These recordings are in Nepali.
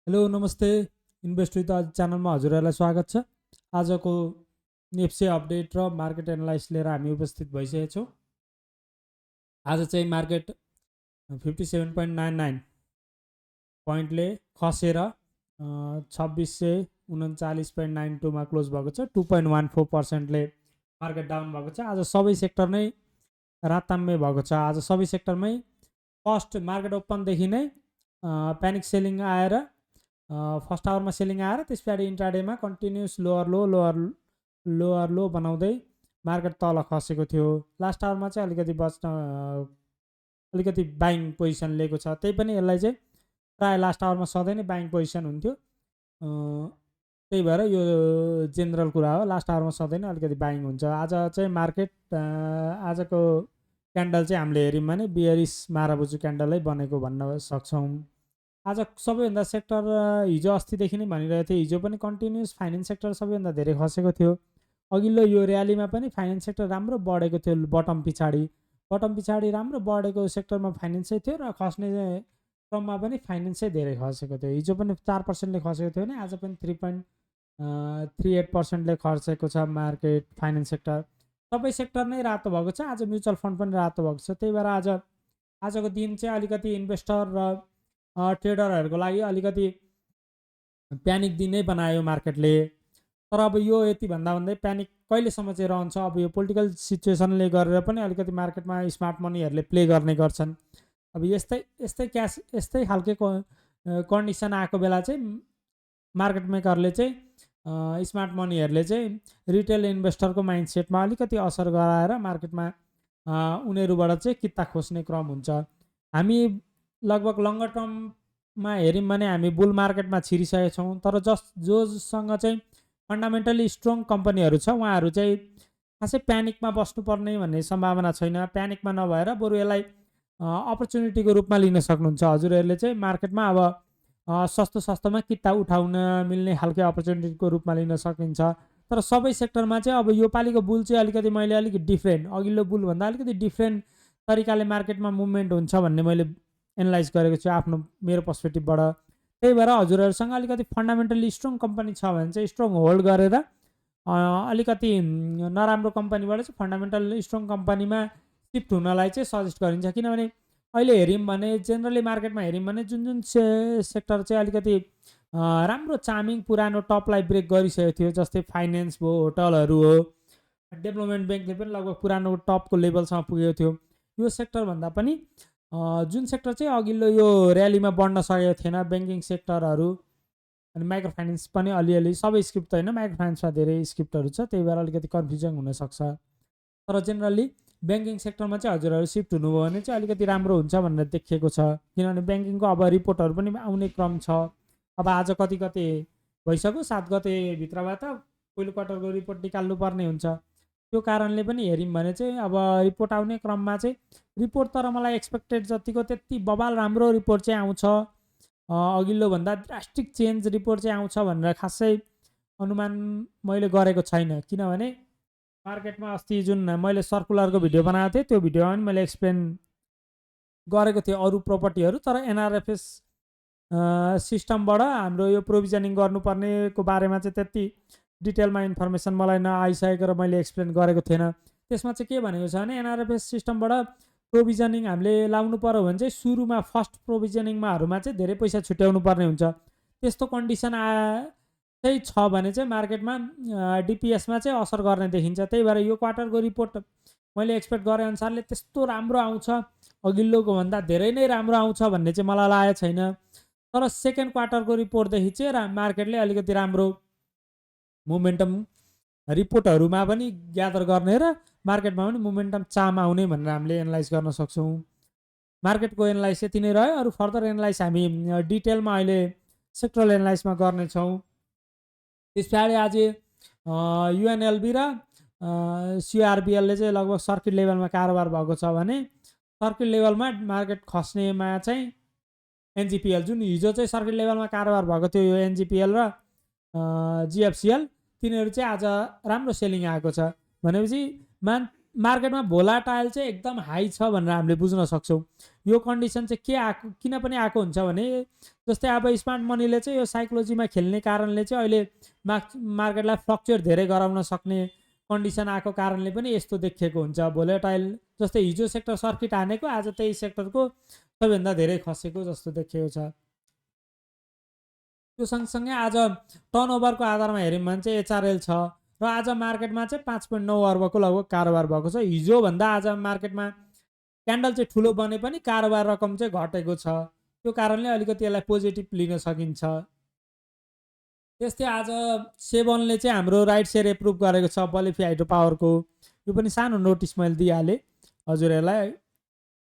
हेलो नमस्ते इन्भेस्ट विथ अजित च्यानलमा हजुरहरूलाई स्वागत छ। आजको नेप्से अपडेट र मार्केट एनालाइसिस लिएर हामी उपस्थित भइसकेका छौँ। आज चाहिँ मार्केट 57.99 पोइन्टले खसेर 2639.92 मा क्लोज भएको छ। 2.14% मार्केट डाउन भएको छ। आज सबै सेक्टर नै राताम्य भएको छ। आज सबै सेक्टरमै फर्स्ट मार्केट ओपनदेखि नै प्यानिक सेलिङ आएर फर्स्ट आवरमा सेलिङ आएर त्यस पछाडि इन्ट्राडेमा कन्टिन्युस लोअर लो बनाउँदै मार्केट तल खसेको थियो। लास्ट आवरमा चाहिँ अलिकति बाइङ पोजिसन लिएको छ। त्यही पनि यसलाई चाहिँ प्रायः लास्ट आवरमा सधैँ नै बाइङ पोजिसन हुन्थ्यो। त्यही भएर यो जेनरल कुरा हो, लास्ट आवरमा सधैँ नै अलिकति बाइङ हुन्छ। आज चाहिँ मार्केट आजको क्यान्डल चाहिँ हामीले हेऱ्यौँ भने बियरिस माराबुजु क्यान्डलै बनेको भन्न सक्छौँ। आज सबैभन्दा सेक्टर हिजो अस्तिदेखि नै भनिरहेको थियो, हिजो पनि कन्टिन्युस फाइनेन्स सेक्टर सबैभन्दा धेरै खसेको थियो। अघिल्लो यो र्यालीमा पनि फाइनेन्स सेक्टर राम्रो बढेको थियो। बटम पछाडि राम्रो बढेको सेक्टरमा फाइनेन्सै थियो र खस्ने क्रममा पनि फाइनेन्सै धेरै खसेको थियो। हिजो पनि 4%ले खसेको थियो भने आज पनि 3.38%ले खसेको छ मार्केट फाइनेन्स सेक्टर। सबै सेक्टर नै रातो भएको छ। आज म्युचुअल फन्ड पनि रातो भएको छ। त्यही भएर आजको दिन चाहिँ अलिकति इन्भेस्टर र ट्रेडरहरूको लागि अलिकति प्यानिक दिनै बनायो मार्केटले। तर अब यो यति भन्दै प्यानिक कहिलेसम्म चाहिँ रहन्छ। अब यो पोलिटिकल सिचुएसनले गरेर पनि अलिकति मार्केटमा स्मार्ट मनीहरूले प्ले गर्ने गर्छन्। अब यस्तै खालके कन्डिसन आएको बेला चाहिँ मार्केट मेकरले चाहिँ स्मार्ट मनीहरूले चाहिँ रिटेल इन्भेस्टरको माइन्डसेटमा अलिकति असर गराएर मार्केटमा उनीहरूबाट चाहिँ किता खोज्ने क्रम हुन्छ। हामी लगभग लङ्गर टर्ममा हेऱ्यौँ भने हामी बुल मार्केटमा छिरिसकेका छौँ। तर जोसँग चाहिँ फन्डामेन्टली स्ट्रङ कम्पनीहरू छ उहाँहरू चाहिँ खासै प्यानिकमा बस्नुपर्ने भन्ने सम्भावना छैन। प्यानिकमा नभएर बरु यसलाई अपर्च्युनिटीको रूपमा लिन सक्नुहुन्छ। हजुरहरूले चाहिँ मार्केटमा अब सस्तोमा किता उठाउन मिल्ने खालको अपर्च्युनिटीको रूपमा लिन सकिन्छ। तर सबै सेक्टरमा चाहिँ अब यो पालिको बुल चाहिँ अलिकति मैले अलिकति डिफ्रेन्ट, अघिल्लो बुलभन्दा अलिकति डिफ्रेन्ट तरिकाले मार्केटमा मुभमेन्ट हुन्छ भन्ने मैले एनालाइज गरेको छु आफ्नो मेरो पर्सपेक्टिभबाट। त्यही भएर हजुरहरूसँग अलिकति फन्डामेन्टली स्ट्रङ कम्पनी छ भने चाहिँ स्ट्रङ होल्ड गरेर अलिकति नराम्रो कम्पनीबाट चाहिँ फन्डामेन्टल स्ट्रङ कम्पनीमा सिफ्ट हुनलाई चाहिँ सजेस्ट गरिन्छ। किनभने अहिले हेऱ्यौँ भने जेनरली मार्केटमा हेऱ्यौँ भने जुन सेक्टर चाहिँ अलिकति राम्रो चामिङ पुरानो टपलाई ब्रेक गरिसकेको थियो, जस्तै फाइनेन्स भयो, होटलहरू हो, डेभलपमेन्ट ब्याङ्कले पनि लगभग पुरानो टपको लेभलसम्म पुगेको थियो। यो सेक्टरभन्दा पनि जुन सेक्टर चाहिँ अघिल्लो यो र्यालीमा बढ्न सकेको थिएन, ब्याङ्किङ सेक्टरहरू अनि माइक्रोफाइनेन्स पनि अलिअलि, सबै स्क्रिप्ट त होइन, माइक्रोफाइनेन्समा धेरै स्क्रिप्टहरू छ। त्यही भएर अलिकति कन्फ्युजन हुनसक्छ। तर जेनरली ब्याङ्किङ सेक्टरमा चाहिँ हजुरहरू सिफ्ट हुनुभयो भने चाहिँ अलिकति राम्रो हुन्छ भनेर देखिएको छ। किनभने ब्याङ्किङको अब रिपोर्टहरू पनि आउने क्रम छ। अब आज कति भइसक्यो, 7 गतेभित्रबाट पहिलो क्वार्टरको रिपोर्ट निकाल्नुपर्ने हुन्छ। त्यो कारणले पनि हेऱ्यौँ भने चाहिँ अब रिपोर्ट आउने क्रममा चाहिँ रिपोर्ट तर मलाई एक्सपेक्टेड जतिको त्यति बबाल राम्रो रिपोर्ट चाहिँ आउँछ, अघिल्लो भन्दा ड्रास्टिक चेन्ज रिपोर्ट चाहिँ आउँछ भनेर खासै अनुमान मैले गरेको छैन। किनभने मार्केटमा अस्ति जुन मैले सर्कुलरको भिडियो बनाएको थिएँ त्यो भिडियोमा पनि मैले एक्सप्लेन गरेको थिएँ अरू प्रोपर्टीहरू। तर एनआरएफएस सिस्टमबाट हाम्रो यो प्रोभिजनिङ गर्नुपर्नेको बारेमा चाहिँ त्यति डिटेलमा इन्फर्मेसन मलाई नआइसकेको र मैले एक्सप्लेन गरेको थिएन। त्यसमा चाहिँ के भनेको छ भने एनआरएफएस सिस्टमबाट प्रोभिजनिङ हामीले लाउनु पर्यो भने चाहिँ सुरुमा फर्स्ट प्रोभिजनिङमाहरूमा चाहिँ धेरै पैसा छुट्याउनु पर्ने हुन्छ। त्यस्तो कन्डिसन चाहिँ छ भने चाहिँ मार्केटमा डिपिएसमा चाहिँ असर गर्ने देखिन्छ। त्यही भएर यो क्वार्टरको रिपोर्ट मैले एक्सपेक्ट गरे अनुसारले त्यस्तो राम्रो आउँछ, अघिल्लोको भन्दा धेरै नै राम्रो आउँछ भन्ने चाहिँ मलाई लागेको छैन। तर सेकेन्ड क्वार्टरको रिपोर्टदेखि चाहिँ मार्केटले अलिकति राम्रो मोमेन्टम रिपोर्टहरूमा पनि ग्यादर गर्ने र मार्केटमा पनि मोमेन्टम चाम आउने भनेर हामीले एनालाइज गर्न सक्छौँ। मार्केटको एनालाइज यति नै रह्यो। अरू फर्दर एनालाइज हामी डिटेलमा अहिले सेक्टरल एनालाइजमा गर्नेछौँ। त्यस पछाडि आज युएनएलबी र सिआरबिएलले चाहिँ लगभग सर्किट लेभलमा कारोबार भएको छ भने सर्किट लेभलमा मार्केट खस्नेमा चाहिँ एनजिपिएल, जुन हिजो चाहिँ सर्किट लेभलमा कारोबार भएको थियो, यो एनजिपिएल र जिएफसिएल, तिनीहरू चाहिँ आज राम्रो सेलिङ आएको छ। भनेपछि मार्केटमा भोलाटाइल चाहिँ एकदम हाई छ भनेर हामीले बुझ्न सक्छौँ। यो कन्डिसन चाहिँ के आएको किन पनि आएको हुन्छ भने जस्तै अब स्मार्ट मनीले चाहिँ यो साइकोलोजीमा खेल्ने कारणले चाहिँ अहिले मार्केटलाई फ्लक्चुएट धेरै गराउन सक्ने कन्डिसन आएको कारणले पनि यस्तो देखिएको हुन्छ। भोलेटाइल जस्तै हिजो सेक्टर सर्किट हानेको आज त्यही सेक्टरको सबैभन्दा धेरै खसेको जस्तो देखिएको छ। त्यो सँगसँगै आज टर्नओभरको आधारमा हेऱ्यौँ भने चाहिँ एचआरएल छ र आज मार्केटमा चाहिँ 5.9 अर्बको लगभग कारोबार भएको छ। हिजोभन्दा आज मार्केटमा क्यान्डल चाहिँ ठुलो बने पनि कारोबार रकम चाहिँ घटेको छ। त्यो कारणले अलिकति यसलाई पोजिटिभ लिन सकिन्छ। त्यस्तै आज सेभनले चाहिँ हाम्रो राइट सेयर एप्रुभ गरेको छ बलिफी हाइड्रो पावरको। यो पनि सानो नोटिस मैले दिइहालेँ हजुरहरूलाई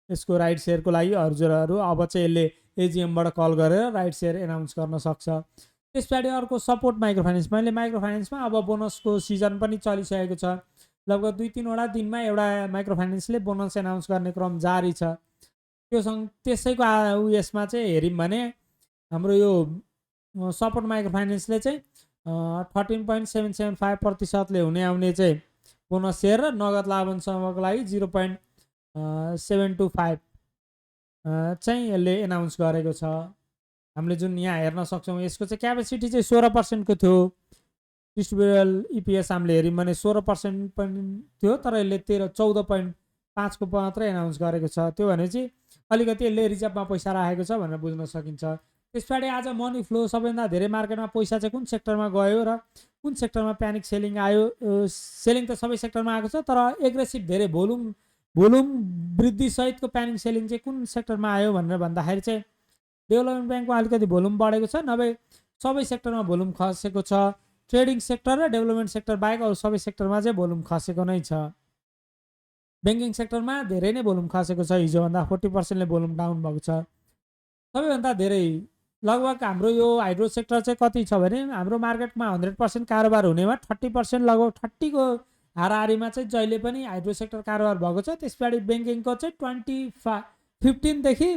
यसको राइट सेयरको लागि। हजुरहरू अब चाहिँ यसले एजिएमबाट कल गरेर राइट सेयर एनाउन्स गर्न सक्छ। त्यस पछाडि अर्को सपोर्ट माइक्रोफाइनेन्स। मैले माइक्रोफाइनेन्समा अब बोनसको सिजन पनि चलिसकेको छ। लगभग 2-3वटा दिनमा एउटा माइक्रोफाइनेन्सले बोनस एनाउन्स गर्ने क्रम जारी छ। त्यसैको उयसमा चाहिँ हेऱ्यौँ भने हाम्रो यो सपोर्ट माइक्रोफाइनेन्सले चाहिँ 13.775% हुने आउने चाहिँ बोनस सेयर र नगद लाभांशको लागि 0.725 चाहिँ यसले एनाउन्स गरेको छ। हामीले जुन यहाँ हेर्न सक्छौँ यसको चाहिँ क्यापेसिटी चाहिँ 16% थियो। डिस्ट्रिब्युटेबल इपिएस हामीले हेऱ्यौँ भने 16% पनि थियो तर यसले 14.5 को मात्रै एनाउन्स गरेको छ। त्यो भनेपछि अलिकति यसले रिजर्भमा पैसा राखेको छ भनेर बुझ्न सकिन्छ। त्यस पछाडि आज मनी फ्लो सबैभन्दा धेरै मार्केटमा पैसा चाहिँ कुन सेक्टरमा गयो र कुन सेक्टरमा प्यानिक सेलिङ आयो। सेलिङ त सबै सेक्टरमा आएको छ तर एग्रेसिभ धेरै भोल्युम वृद्धि सहितको प्यानिक सेलिङ चाहिँ कुन सेक्टरमा आयो भनेर भन्दाखेरि चाहिँ डेभलपमेन्ट ब्याङ्कमा अलिकति भोल्युम बढेको छ, नभए सबै सेक्टरमा भोल्युम खसेको छ। ट्रेडिङ सेक्टर र डेभलपमेन्ट सेक्टर बाहेक अरू सबै सेक्टरमा चाहिँ भोल्युम खसेको नै छ। ब्याङ्किङ सेक्टरमा धेरै नै भोल्युम खसेको छ। हिजोभन्दा 40%ले भोल्युम डाउन भएको छ। सबैभन्दा धेरै लगभग हाम्रो यो हाइड्रो सेक्टर चाहिँ कति छ भने हाम्रो मार्केटमा 100% कारोबार हुनेमा 30% लगभग 30 को हाराहारीमा चाहिँ जहिले पनि हाइड्रो सेक्टर कारोबार भएको छ। त्यस पछाडि ब्याङ्किङको चाहिँ 15 देखि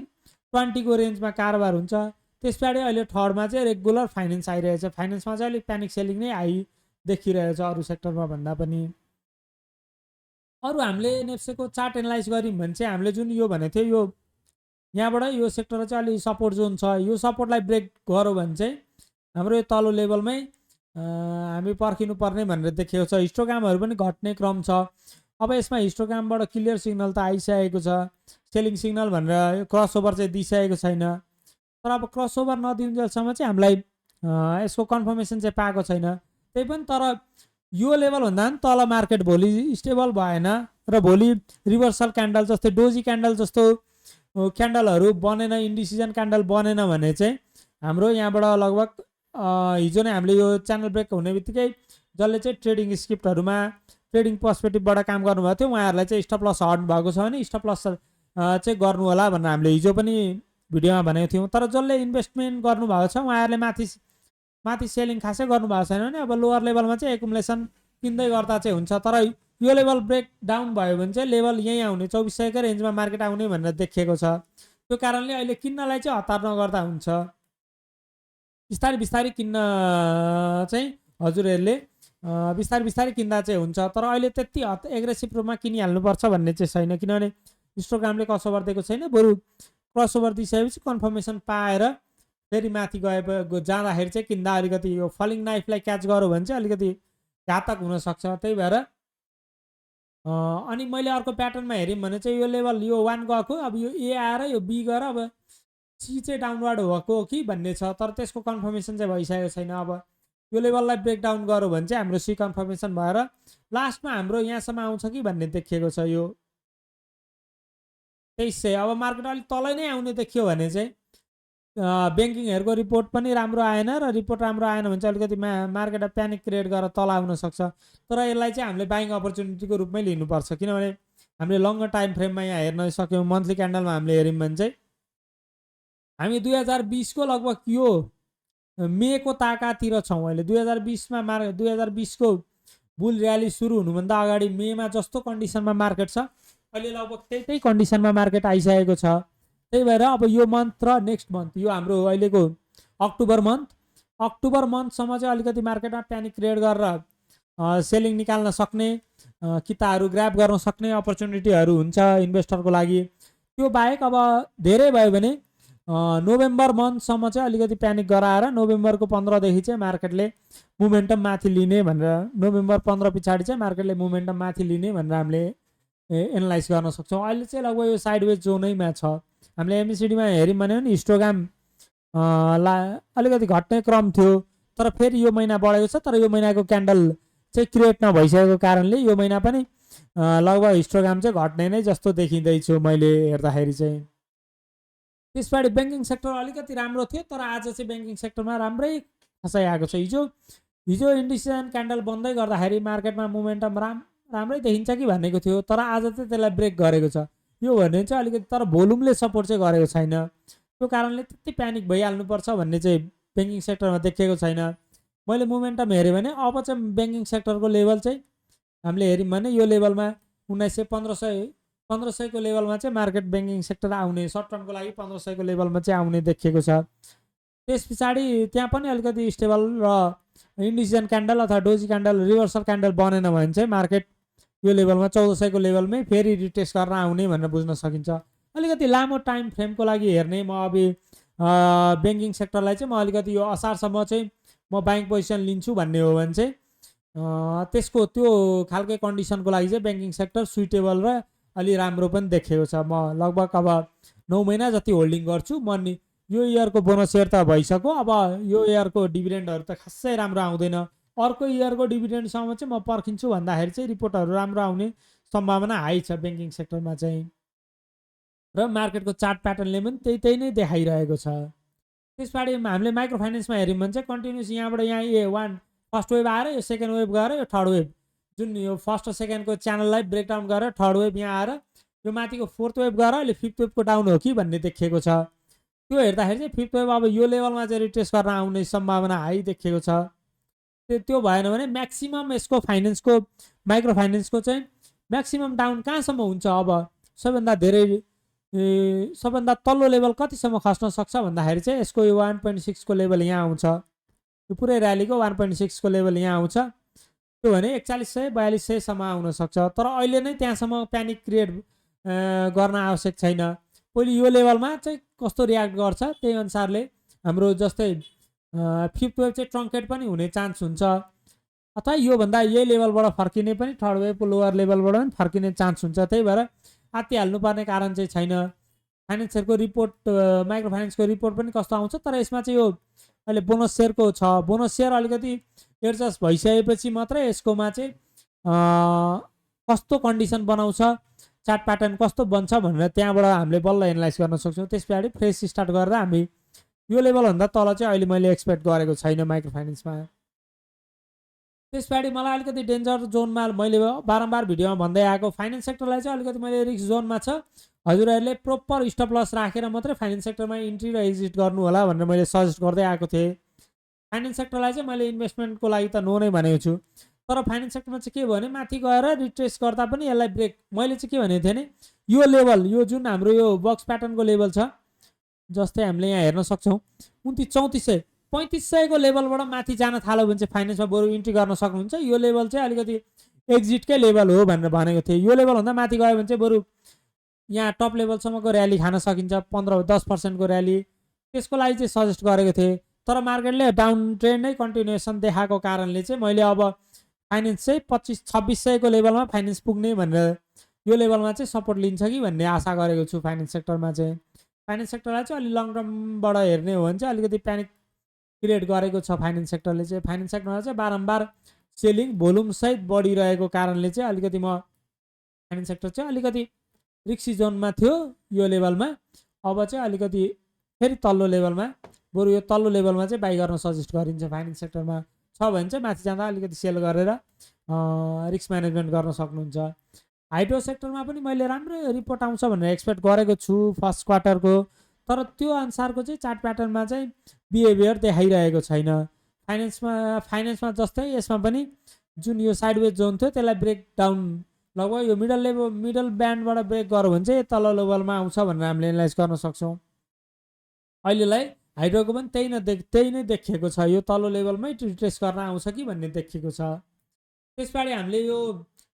20 को रेन्जमा कारोबार हुन्छ। त्यस पछाडि अहिले थर्डमा चाहिँ रेगुलर फाइनेन्स आइरहेछ। फाइनेन्समा चाहिँ अलिक प्यानिक सेलिङ नै देखिरहेछ अरू सेक्टरमा भन्दा पनि। अरू हामीले नेप्सेको चार्ट एनालाइज गऱ्यौँ भने चाहिँ हामीले जुन यो भनेको थियो यो यहाँबाट यो सेक्टर चाहिँ अलिक सपोर्ट जोन छ। यो सपोर्टलाई ब्रेक गऱ्यो भने चाहिँ हाम्रो यो तल्लो लेभलमै हामी पर्खिनु पर्ने भनेर देखेको छ। हिस्टोग्रामहरू पनि घट्ने क्रम छ। अब यसमा हिस्टोग्रामबाट क्लियर सिग्नल त आइसकेको छ। सेलिङ सिग्नल भनेर क्रसओभर चाहिँ दिइसकेको छैन। तर अब क्रसओभर नदिउन्जेलसम्म चाहिँ हामीलाई यसको कन्फर्मेसन चाहिँ पाएको छैन। त्यही पनि तर यो लेभलभन्दा पनि तल मार्केट भोलि स्टेबल भएन र भोलि रिभर्सल क्यान्डल जस्तै डोजी क्यान्डल जस्तो क्यान्डलहरू बनेन, इन्डिसिजन क्यान्डल बनेन भने चाहिँ हाम्रो यहाँबाट लगभग हिजो नै हामीले यो च्यानल ब्रेक हुने बित्तिकै जसले चाहिँ ट्रेडिङ स्क्रिप्टहरूमा ट्रेडिङ पर्सपेक्टिभबाट काम गर्नुभएको थियो उहाँहरूलाई चाहिँ स्टप लस हट्नु भएको छ भने स्टप लस चाहिँ गर्नु होला भनेर हामीले हिजो पनि भिडियोमा भनेको थियौँ। तर जसले इन्भेस्टमेन्ट गर्नुभएको छ उहाँहरूले माथि सेलिङ खासै गर्नुभएको छैन भने अब लोवर लेभलमा चाहिँ एकुमुलेसन किन्दै गर्दा चाहिँ हुन्छ। तर यो लेभल ब्रेक डाउन भयो भने चाहिँ लेभल यहीँ आउने 2400 रेन्जमा मार्केट आउने भनेर देखिएको छ। त्यो कारणले अहिले किन्नलाई चाहिँ हतार नगर्दा हुन्छ। बिस्तारै किन्न चाहिँ हजुरहरूले बिस्तारै किन्दा चाहिँ हुन्छ। तर अहिले त्यति एग्रेसिभ रूपमा किनिहाल्नुपर्छ भन्ने चाहिँ छैन, किनभने हिस्टोग्रामले क्रसओभर दिएको छैन। बरु क्रसओभर दिइसकेपछि कन्फर्मेसन पाएर फेरि माथि जाँदाखेरि चाहिँ किन्दा अलिकति यो फलिङ नाइफलाई क्याच गर्यो भने चाहिँ अलिकति घातक हुनसक्छ। त्यही भएर अनि मैले अर्को प्याटर्नमा हेऱ्यौँ भने चाहिँ यो लेभल यो 1 गएको, अब यो ए आएर यो बी गएर अब सी चाहिँ डाउनवर्ड भएको हो कि भन्ने छ। तर त्यसको कन्फर्मेसन चाहिँ भइसकेको छैन। अब यो लेभललाई ब्रेकडाउन गर्यो भने चाहिँ हाम्रो सी कन्फर्मेसन भएर लास्टमा हाम्रो यहाँसम्म आउँछ कि भन्ने देखिएको छ। यो 2300 अब मार्केट अलिक तलै नै आउने देखियो भने चाहिँ ब्याङ्किङहरूको रिपोर्ट पनि राम्रो आएन र रिपोर्ट राम्रो आएन भने चाहिँ अलिकति मार्केटमा प्यानिक क्रिएट गरेर तल आउन सक्छ। तर यसलाई चाहिँ हामीले बाइङ अपर्च्युनिटीको रूपमै लिनुपर्छ, किनभने हामीले लङ्गर टाइम फ्रेममा यहाँ हेर्न सक्यौँ। मन्थली क्यान्डलमा हामीले हेऱ्यौँ भने चाहिँ हामी 2020 को लगभग यो मे को ताकातिर छौँ। अहिले 2020मा 2020 को बुल र्याली सुरु हुनुभन्दा अगाडि मेमा जस्तो कन्डिसनमा मार्केट छ अहिले लगभग त्यही कन्डिसनमा मार्केट आइसकेको छ। त्यही भएर अब यो मन्थ र नेक्स्ट मन्थ यो हाम्रो अहिलेको अक्टोबर मन्थसम्म चाहिँ अलिकति मार्केटमा प्यानिक क्रिएट गरेर सेलिङ निकाल्न सक्ने किताहरू ग्राब गर्न सक्ने अपर्च्युनिटीहरू हुन्छ इन्भेस्टरको लागि। त्यो बाहेक अब धेरै भयो भने नोभेम्बर मन्थसम्म चाहिँ अलिकति प्यानिक गराएर नोभेम्बरको 15 देखि चाहिँ मार्केटले मोमेन्टम माथि लिने भनेर, नोभेम्बर 15 पछाडि चाहिँ मार्केटले मोमेन्टम माथि लिने भनेर हामीले एनालाइज गर्न सक्छौँ। अहिले चाहिँ लगभग यो साइडवेज जोनैमा छ। हामीले एमएसिडीमा हेऱ्यौँ भने पनि हिस्टोग्राम अलिकति घट्ने क्रम थियो, तर फेरि यो महिना बढेको छ। तर यो महिनाको क्यान्डल चाहिँ क्रिएट नभइसकेको कारणले यो महिना पनि लगभग हिस्टोग्राम चाहिँ घट्ने नै जस्तो देखिँदैछु मैले हेर्दाखेरि चाहिँ। त्यसपछि ब्याङ्किङ सेक्टर अलिकति राम्रो थियो, तर आज चाहिँ ब्याङ्किङ सेक्टरमा राम्रै खसाइ आएको छ। हिजो इन्डिसिजन क्यान्डल बन्दै गर्दाखेरि मार्केटमा मोमेन्टम राम्रै देखिन्छ कि भनेको थियो, तर आज चाहिँ त्यसलाई ब्रेक गरेको छ। यो भने चाहिँ अलिकति तर भोल्युमले सपोर्ट चाहिँ गरेको छैन। त्यो कारणले त्यति प्यानिक भइहाल्नुपर्छ भन्ने चाहिँ ब्याङ्किङ सेक्टरमा देखिएको छैन। मैले मोमेन्टम हेरेँ भने अब चाहिँ ब्याङ्किङ सेक्टरको लेभल चाहिँ हामीले हेऱ्यौँ भने यो लेभलमा 1500 को लेभलमा चाहिँ मार्केट ब्याङ्किङ सेक्टर आउने, सर्ट टर्मको लागि 1500 को लेभलमा चाहिँ आउने देखिएको छ। त्यस पछाडि त्यहाँ पनि अलिकति स्टेबल र इन्डिसिजन क्यान्डल अथवा डोजी क्यान्डल रिभर्सल क्यान्डल बनेन भने चाहिँ मार्केट यो लेभलमा 1400 को लेभलमै फेरि रिटेस्ट गर्न आउने भनेर बुझ्न सकिन्छ। अलिकति लामो टाइम फ्रेमको लागि हेर्ने म अब ब्याङ्किङ सेक्टरलाई चाहिँ म अलिकति यो असारसम्म चाहिँ म बाइङ पोजिसन लिन्छु भन्ने हो भने चाहिँ त्यसको त्यो खालकै कन्डिसनको लागि चाहिँ ब्याङ्किङ सेक्टर सुइटेबल र अलि राम्रो पनि देखिएको छ। म लगभग अब 9 महिना जति होल्डिङ गर्छु। म नि यो इयरको बोनस इयर त भइसक्यो, अब यो इयरको डिभिडेन्डहरू त खासै राम्रो आउँदैन। अर्को इयरको डिभिडेन्डसम्म चाहिँ म पर्खिन्छु भन्दाखेरि चाहिँ रिपोर्टहरू राम्रो आउने सम्भावना हाई छ ब्याङ्किङ सेक्टरमा चाहिँ, र मार्केटको चार्ट प्याटर्नले पनि त्यही नै देखाइरहेको छ। त्यसपछि हामीले माइक्रो फाइनेन्समा हेऱ्यौँ भने चाहिँ कन्टिन्युस यहाँबाट यहाँ फर्स्ट वेभ आएर यो सेकेन्ड वेभ गएर यो थर्ड वेभ, जुन यो फर्स्ट र सेकेन्डको च्यानललाई ब्रेकडाउन गरेर थर्ड वेभ यहाँ आएर यो माथिको फोर्थ वेभ गएर अहिले फिफ्थ वेभको डाउन हो कि भन्ने देखिएको छ। त्यो हेर्दाखेरि चाहिँ फिफ्थ वेभ अब यो लेभलमा चाहिँ रिटेस्ट गर्न आउने सम्भावना हाई देखिएको छ। त्यो भएन भने म्याक्सिमम यसको फाइनेन्सको माइक्रो फाइनेन्सको चाहिँ म्याक्सिमम डाउन कहाँसम्म हुन्छ, अब सबभन्दा तल्लो लेभल कतिसम्म खस्न सक्छ भन्दाखेरि चाहिँ यसको यो 1.6 को लेभल यहाँ आउँछ। यो पुरै र्यालीको 1.6 को लेभल यहाँ आउँछ। त्यो भने 4100 4200 सम्म आउन सक्छ। तर अहिले नै त्यहाँसम्म प्यानिक क्रिएट गर्न आवश्यक छैन। पहिले यो लेभलमा चाहिँ कस्तो रियाक्ट गर्छ त्यही अनुसारले हाम्रो जस्तै फिफ्थ वेभ चाहिँ ट्रङ्केट पनि हुने चान्स हुन्छ, अथवा योभन्दा यही लेभलबाट फर्किने पनि थर्ड वेभको लोवर लेभलबाट पनि फर्किने चान्स हुन्छ। त्यही भएर आत्तिहाल्नुपर्ने कारण चाहिँ छैन। फाइनेन्सहरूको रिपोर्ट, माइक्रो फाइनेन्सको रिपोर्ट पनि कस्तो आउँछ, तर यसमा चाहिँ यो अहिले बोनस सेयरको छ। बोनस सेयर अलिकति एडजस्ट भइसकेपछि मात्रै यसकोमा चाहिँ कस्तो कन्डिसन बनाउँछ, चार्ट प्याटर्न कस्तो बन्छ भनेर त्यहाँबाट हामीले बल्ल एनालाइज गर्न सक्छौँ। त्यस पछाडि फ्रेस स्टार्ट गरेर हामी यो लेभलभन्दा तल चाहिँ अहिले मैले एक्सपेक्ट गरेको छैन माइक्रो फाइनेन्समा। त्यस पछाडि मलाई अलिकति डेन्जर जोनमा मैले बारम्बार भिडियोमा भन्दै आएको फाइनेन्स सेक्टरलाई चाहिँ अलिकति मैले रिस्क जोनमा छ, हजुरहरूले प्रोपर स्टप लस राखेर मात्रै फाइनेन्स सेक्टरमा इन्ट्री र एक्जिट गर्नु होला भनेर मैले सजेस्ट गर्दै आएको थिएँ। फाइनेन्स सेक्टरलाई चाहिँ मैले इन्भेस्टमेन्टको लागि त नो नै भनेको छु, तर फाइनेन्स सेक्टरमा चाहिँ के भयो भने माथि गएर रिट्रेस गर्दा पनि यसलाई ब्रेक, मैले चाहिँ के भनेको थिएँ भने यो लेभल, यो जुन हाम्रो यो बक्स प्याटर्नको लेभल छ, जस्तै हामीले यहाँ हेर्न सक्छौँ 3400 3500 को लेभलबाट माथि जान थाल्यो भने चाहिँ फाइनेन्समा बरु इन्ट्री गर्न सक्नुहुन्छ। यो लेभल चाहिँ अलिकति एक्जिटकै लेभल हो भनेर भनेको थिएँ। यो लेभलभन्दा माथि गयो भने चाहिँ बरु यहाँ टप लेभलसम्मको र्याली खान सकिन्छ, 15-10% को र्याली, त्यसको लागि चाहिँ सजेस्ट गरेको थिएँ। तर मार्केटले डाउन ट्रेन्ड नै कन्टिन्युएसन देखाएको कारणले चाहिँ मैले अब फाइनेन्स चाहिँ 2500-2600 को लेभलमा फाइनेन्स पुग्ने भनेर यो लेभलमा चाहिँ सपोर्ट लिन्छ कि भन्ने आशा गरेको छु। फाइनेन्स सेक्टरमा चाहिँ फाइनेन्स सेक्टरलाई चाहिँ अलि लङ टर्मबाट हेर्ने हो भने चाहिँ अलिकति प्यानिक क्रिएट गरेको छ फाइनेन्स सेक्टरले चाहिँ। फाइनेन्स सेक्टरमा चाहिँ बारम्बार सेलिङ भोल्युम सहित बढिरहेको कारणले चाहिँ अलिकति म फाइनेन्स सेक्टर चाहिँ अलिकति रिक्सी जोनमा थियो यो लेभलमा। अब चाहिँ अलिकति फेरि तल्लो लेभलमा, बरु यो तल्लो लेभलमा चाहिँ बाई गर्न सजेस्ट गरिन्छ। फाइनेन्स सेक्टरमा छ भने चाहिँ माथि जाँदा अलिकति सेल गरेर रिस्क म्यानेजमेन्ट गर्न सक्नुहुन्छ। हाइड्रो सेक्टरमा पनि मैले राम्रो रिपोर्ट आउँछ भनेर एक्सपेक्ट गरेको छु फर्स्ट क्वार्टरको, तर त्यो अनुसारको चाहिँ चार्ट प्याटर्नमा चाहिँ बिहेभियर देखाइरहेको छैन। फाइनेन्समा जस्तै यसमा पनि जुन यो साइडवेज जोन थियो त्यसलाई ब्रेक डाउन, लगभग यो मिडल ब्यान्डबाट ब्रेक गऱ्यो भने चाहिँ तल्लो लेभलमा आउँछ भनेर हामीले एनालाइज गर्न सक्छौँ। अहिलेलाई हाइड्रोको पनि त्यही नै देखिएको छ, यो तल्लो लेभलमै रिट्रेस गर्न आउँछ कि भन्ने देखिएको छ। त्यसपछि हामीले यो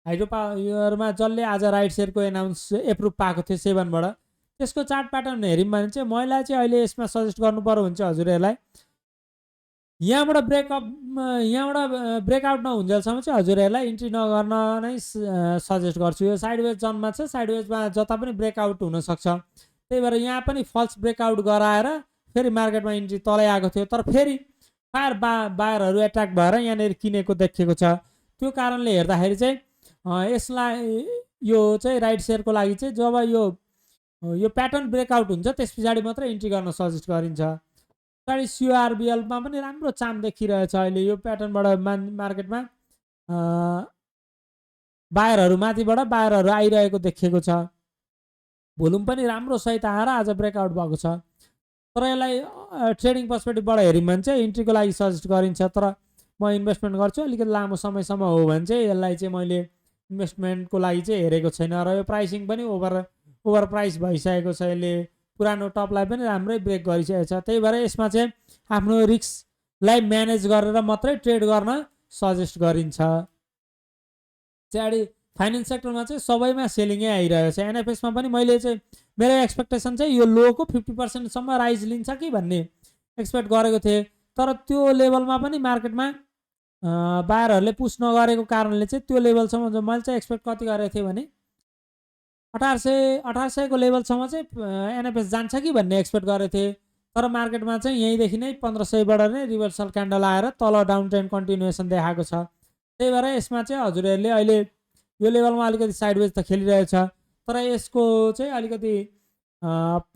हाइड्रो पावरमा जसले आज राइट सेयरको एनाउन्स एप्रुभ पाएको थियो 7बाट, त्यसको चार्ट प्याटर्न हेऱ्यौँ भने चाहिँ मैले चाहिँ अहिले यसमा सजेस्ट गर्नु पर्यो भने चाहिँ हजुरहरूलाई यहाँबाट ब्रेकआउट नहुन्जेलसम्म चाहिँ हजुरहरूलाई इन्ट्री नगर्न नै सजेस्ट गर्छु। यो साइडवेज जनमा छ, साइडवेजमा जता पनि ब्रेकआउट हुनसक्छ, त्यही भएर यहाँ पनि फल्स ब्रेकआउट गराएर फेरि मार्केटमा इन्ट्री तलै आएको थियो, तर फेरि फायर बायरहरू एट्र्याक्ट भएर यहाँनिर किनेको देखिएको छ। त्यो कारणले हेर्दाखेरि चाहिँ यसलाई यो चाहिँ राइट सेयरको लागि चाहिँ जब यो प्याटर्न ब्रेकआउट हुन्छ त्यस पछाडि मात्रै इन्ट्री गर्न सजेस्ट गरिन्छ। पछाडि CRBLमा पनि राम्रो चाम देखिरहेछ अहिले। यो प्याटर्नबाट मार्केटमा बायरहरू माथिबाट बायरहरू आइरहेको देखिएको छ। भोल्युम पनि राम्रो सहित आएर आज ब्रेकआउट भएको छ। तर यसलाई ट्रेडिङ पर्सपेक्टिभबाट हेऱ्यौँ भने चाहिँ इन्ट्रीको लागि सजेस्ट गरिन्छ। तर म इन्भेस्टमेन्ट गर्छु अलिकति लामो समयसम्म हो भने चाहिँ यसलाई चाहिँ मैले इन्भेस्टमेन्टको लागि चाहिँ हेरेको छैन। र यो प्राइसिङ पनि ओभर प्राइस भइसकेको छ। यसले पुरानो टपलाई पनि राम्रै ब्रेक गरिसकेको छ। त्यही भएर यसमा चाहिँ आफ्नो रिस्कलाई म्यानेज गरेर मात्रै ट्रेड गर्न सजेस्ट गरिन्छ। पछाडि फाइनेन्स सेक्टरमा चाहिँ सबैमा सेलिङै आइरहेको छ। एनएफएसमा पनि मैले चाहिँ मेरो एक्सपेक्टेसन चाहिँ यो लोको 50% राइज लिन्छ कि भन्ने एक्सपेक्ट गरेको थिएँ। तर त्यो लेभलमा पनि मार्केटमा बायरहरूले पुस नगरेको कारणले चाहिँ त्यो लेभलसम्म मैले चाहिँ एक्सपेक्ट कति गरेको थिएँ भने 1800 को लेभलसम्म चाहिँ एनएफएस जान्छ कि भन्ने एक्सपेक्ट गरेको थिएँ। तर मार्केटमा चाहिँ यहीँदेखि नै 1500बाट नै रिभर्सल क्यान्डल आएर तल डाउन ट्रेन्ड कन्टिन्युएसन देखाएको छ। त्यही भएर यसमा चाहिँ हजुरहरूले अहिले यो लेभलमा अलिकति साइडवेज त खेलिरहेछ, तर यसको चाहिँ अलिकति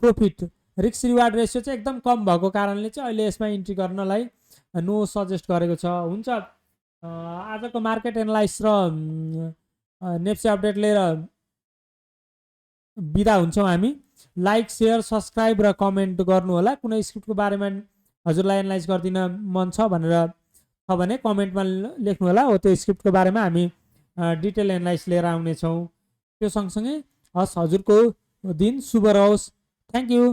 प्रॉफिट रिस्क रिवार्ड रेसियो चाहिँ एकदम कम भएको कारणले चाहिँ अहिले यसमा इन्ट्री गर्नलाई नो सजेस्ट गरेको छ। हुन्छ, आजको मार्केट एनालाइसिस र नेप्से अपडेट लिएर बिदा हुन्छौँ हामी। लाइक, सेयर, सब्सक्राइब र कमेन्ट गर्नु होला। कुनै स्क्रिप्टको बारेमा हजुरलाई एनालाइज गरिदिन मन छ भने कमेन्टमा लेख्नु होला। हो त्यो स्क्रिप्टको बारेमा हामी डिटेल एनालाइसिस लिएर आउनेछौँ। त्यो सँगसँगै हस्, हजुरको दिन शुभ रहोस्। Thank you.